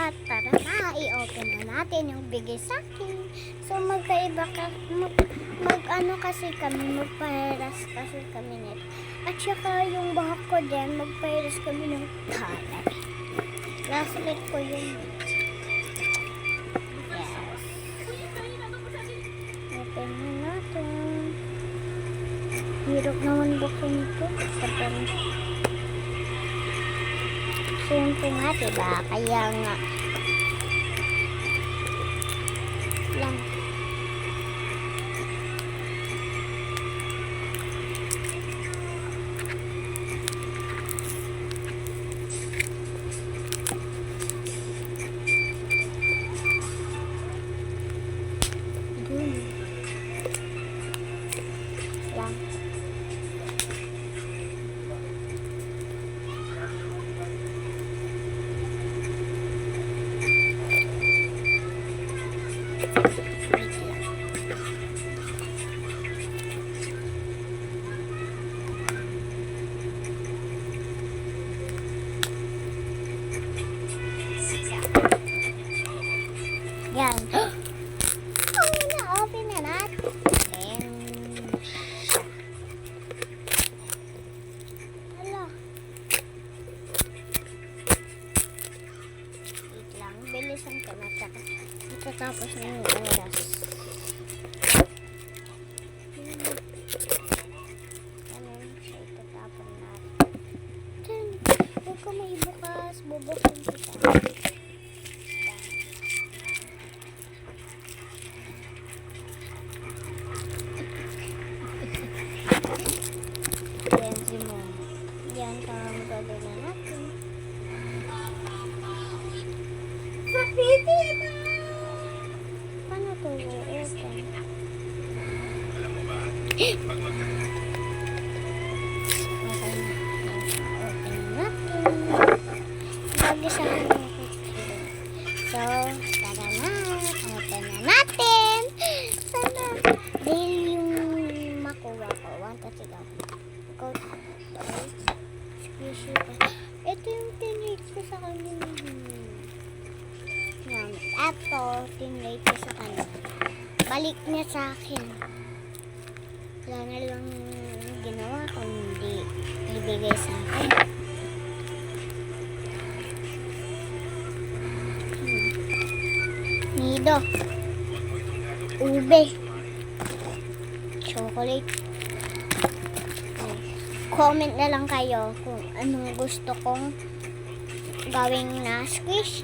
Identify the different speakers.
Speaker 1: At tara na, i-open na natin yung bigay sa akin. So magkaiba ka, mag-ano kasi kami, magpahiras kasi kami nito. At saka yung bahak ko din, magpahiras kami ng talay. Last week ko yun. Yes. Open na natin. Hirap naman buksan ito. Siyempre nga, diba? Kaya nga. Lang. Lang. Yan. Na-open na natin. Hala. Wait lang. Bilisan ko na. Itatapos na yung oras. Ganun siya itatapon natin. Huwag ko may bukas. Bubuksan kita. Yan, parang gagawin na natin. Paano ito i-open? Okay na. Open natin. Bagisahan natin. So, tara na. Open na natin. Sana dahil yung makuha ko. 1, 2, 3, go. Squishy pa. Ito yung tinrate ko sa kanila. Yan. Ito, tinrate ko sa kanila. Balik niya sa akin. Wala na lang ginawa kundi ibigay sa akin. Nido. Ube. Chocolate. Comment na lang kayo kung anong gusto kong gawing na squishy.